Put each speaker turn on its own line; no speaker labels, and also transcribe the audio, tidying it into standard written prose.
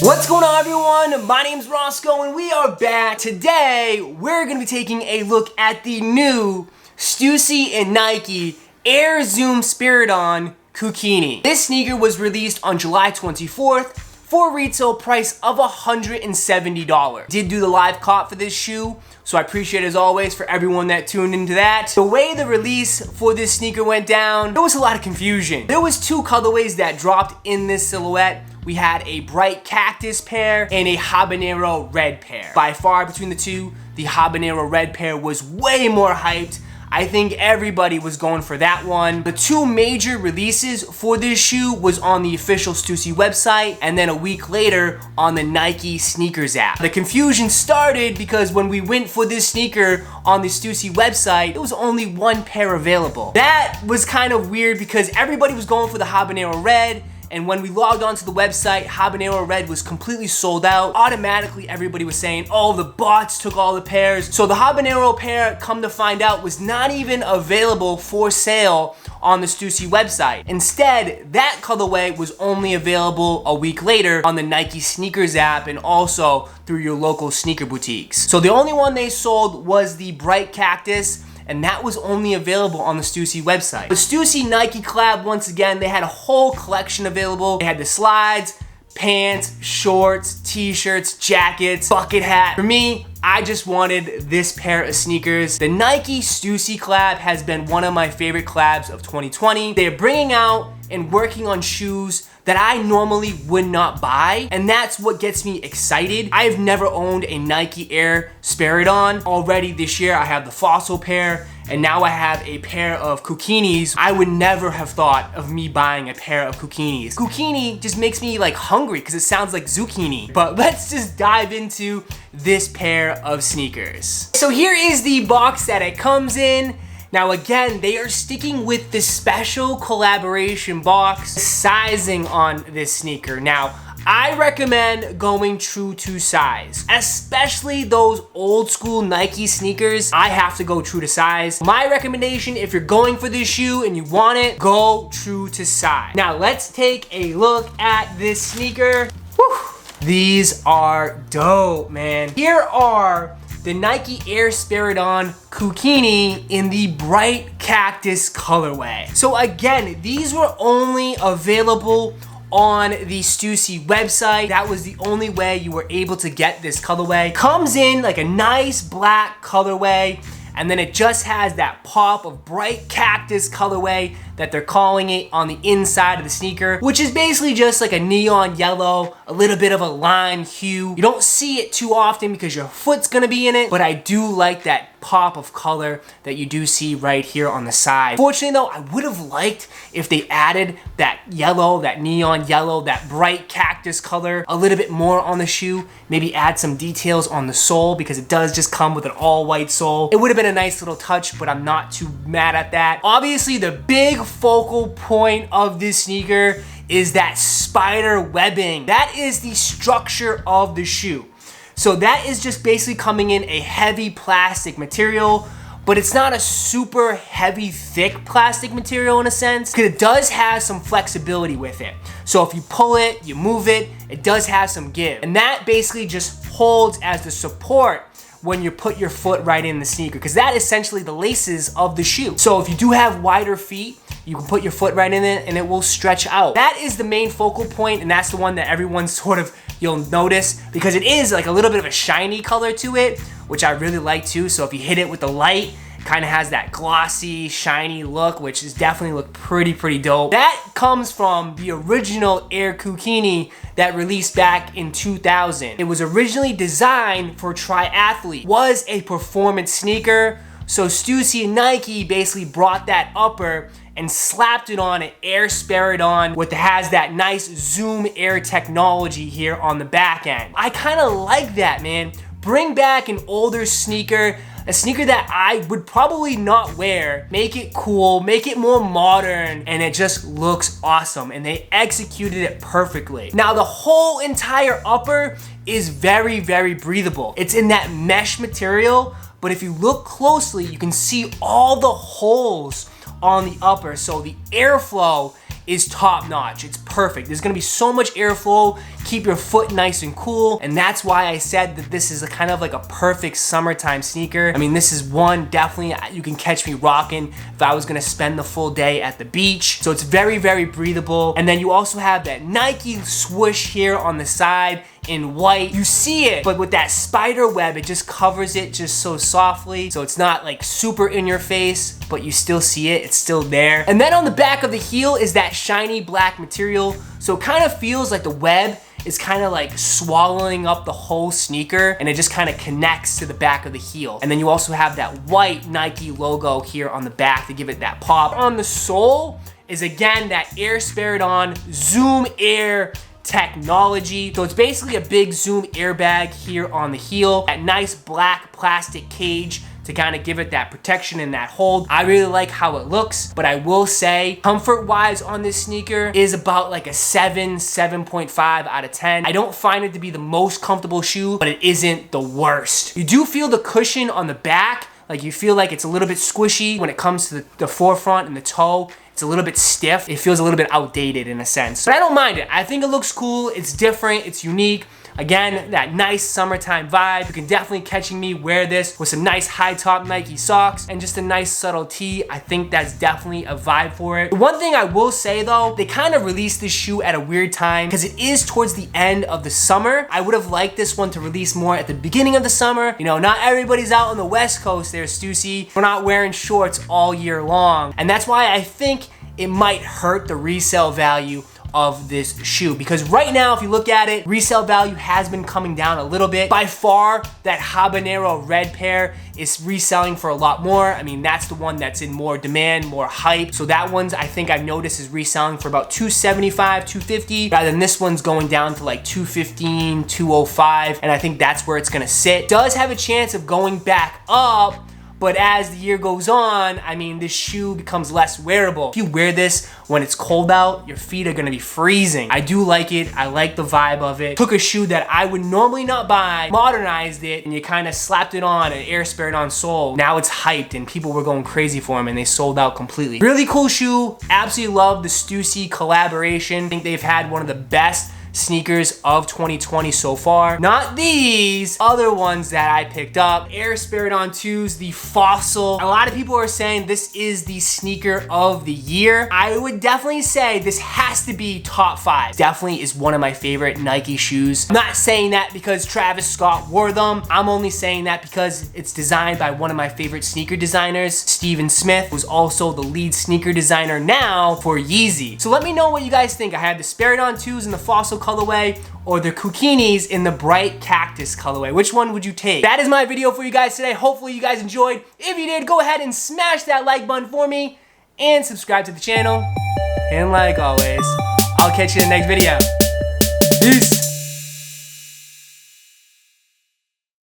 What's going on, everyone? My name's Roszko and we are back. Today, we're going to be taking a look at the new Stussy and Nike Air Zoom Spiridon Kukini. This sneaker was released on July 24th for a retail price of $170. Did do the live cop for this shoe, so I appreciate it as always for everyone that tuned into that. The way the release for this sneaker went down, there was a lot of confusion. There was two colorways that dropped in this silhouette. We had a bright cactus pair and a habanero red pair. By far between the two, the habanero red pair was way more hyped. I think everybody was going for that one. The two major releases for this shoe was on the official Stussy website and then a week later on the Nike sneakers app. The confusion started because when we went for this sneaker on the Stussy website, there was only one pair available. That was kind of weird because everybody was going for the habanero red, and when we logged onto the website, habanero red was completely sold out. Automatically, everybody was saying, oh, the bots took all the pairs. So the habanero pair, come to find out, was not even available for sale on the Stussy website. Instead, that colorway was only available a week later on the Nike sneakers app and also through your local sneaker boutiques. So the only one they sold was the bright cactus, and that was only available on the Stussy website. The Stussy Nike collab, once again, they had a whole collection available. They had the slides, pants, shorts, t-shirts, jackets, bucket hat. For me, I just wanted this pair of sneakers. The Nike Stussy collab has been one of my favorite collabs of 2020. They're bringing out and working on shoes that I normally would not buy, and that's what gets me excited. I have never owned a Nike Air Spiridon. Already this year I have the Fossil pair, and now I have a pair of Kukinis. I would never have thought of me buying a pair of Kukinis. Kukini just makes me like hungry because it sounds like zucchini. But let's just dive into this pair of sneakers. So here is the box that it comes in. Now again, they are sticking with the special collaboration box sizing on this sneaker. Now, I recommend going true to size, especially those old school Nike sneakers. I have to go true to size. My recommendation, if you're going for this shoe and you want it, go true to size. Now let's take a look at this sneaker. Whew. These are dope, man. Here are the Nike Air Spiridon Kukini in the bright cactus colorway. So again, these were only available on the Stussy website. That was the only way you were able to get this colorway. Comes in like a nice black colorway, and then it just has that pop of bright cactus colorway that they're calling it on the inside of the sneaker, which is basically just like a neon yellow, a little bit of a lime hue. You don't see it too often because your foot's gonna be in it, but I do like that pop of color that you do see right here on the side. Fortunately though, I would have liked if they added that yellow, that neon yellow, that bright cactus color a little bit more on the shoe. Maybe add some details on the sole because it does just come with an all white sole. It would have been a nice little touch, but I'm not too mad at that. Obviously the big focal point of this sneaker is that spider webbing. That is the structure of the shoe. So that is just basically coming in a heavy plastic material, but it's not a super heavy, thick plastic material in a sense, because it does have some flexibility with it. So if you pull it, you move it, it does have some give. And that basically just holds as the support when you put your foot right in the sneaker, because that is essentially the laces of the shoe. So if you do have wider feet, you can put your foot right in it and it will stretch out. That is the main focal point, and that's the one that everyone sort of, you'll notice, because it is like a little bit of a shiny color to it, which I really like too. So if you hit it with the light, it kind of has that glossy, shiny look, which is definitely look pretty dope. That comes from the original Air Kukini that released back in 2000. It was originally designed for triathlete, was a performance sneaker. So Stussy and Nike basically brought that upper and slapped it on an Air Spiridon, which has that nice Zoom Air technology here on the back end. I kind of like that, man. Bring back an older sneaker, a sneaker that I would probably not wear, make it cool, make it more modern, and it just looks awesome, and they executed it perfectly. Now the whole entire upper is very breathable. It's in that mesh material, but if you look closely, you can see all the holes on the upper, so the airflow is top notch. It's perfect. There's gonna be so much airflow, keep your foot nice and cool, and that's why I said that this is a kind of like a perfect summertime sneaker. I mean, this is one definitely you can catch me rocking if I was gonna spend the full day at the beach. So it's very, very breathable. And then you also have that Nike swoosh here on the side in white. You see it, but with that spider web, it just covers it just so softly. So it's not like super in your face, but you still see it, it's still there. And then on the back of the heel is that shiny black material. So it kind of feels like the web is kind of like swallowing up the whole sneaker, and it just kind of connects to the back of the heel. And then you also have that white Nike logo here on the back to give it that pop. On the sole is again that Air Spiridon Zoom Air technology. So it's basically a big Zoom airbag here on the heel. That nice black plastic cage to kind of give it that protection and that hold. I really like how it looks, but I will say comfort-wise on this sneaker is about like a 7.5 out of 10. I don't find it to be the most comfortable shoe, but it isn't the worst. You do feel the cushion on the back, like you feel like it's a little bit squishy when it comes to the forefront and the toe. It's a little bit stiff. It feels a little bit outdated in a sense, but I don't mind it. I think it looks cool. It's different, it's unique. Again, that nice summertime vibe. You can definitely catch me wear this with some nice high top Nike socks and just a nice subtle tee. I think that's definitely a vibe for it. The one thing I will say though, they kind of released this shoe at a weird time because it is towards the end of the summer. I would have liked this one to release more at the beginning of the summer. You know, not everybody's out on the West Coast there, Stussy. We're not wearing shorts all year long. And that's why I think it might hurt the resale value of this shoe, because right now if you look at it, resale value has been coming down a little bit. By far that habanero red pair is reselling for a lot more. I mean, that's the one that's in more demand, more hype. So that one's, I think I've noticed, is reselling for about $275, $250, rather than this one's going down to like $215, $205, and I think that's where it's gonna sit. Does have a chance of going back up, but as the year goes on, I mean, this shoe becomes less wearable. If you wear this when it's cold out, your feet are gonna be freezing. I do like it, I like the vibe of it. Took a shoe that I would normally not buy, modernized it, and you kind of slapped it on an Air Spiridon sole. Now it's hyped and people were going crazy for them and they sold out completely. Really cool shoe, absolutely love the Stussy collaboration. I think they've had one of the best sneakers of 2020 so far. Not these other ones that I picked up. Air Spiridon 2s, the Fossil. A lot of people are saying this is the sneaker of the year. I would definitely say this has to be top 5. Definitely is one of my favorite Nike shoes. I'm not saying that because Travis Scott wore them. I'm only saying that because it's designed by one of my favorite sneaker designers, Steven Smith, who's also the lead sneaker designer now for Yeezy. So let me know what you guys think. I had the Spiridon 2s and the Fossil colorway, or the Kukinis in the bright cactus colorway. Which one would you take? That is my video for you guys today. Hopefully you guys enjoyed. If you did, go ahead and smash that like button for me and subscribe to the channel. And like always, I'll catch you in the next video. Peace.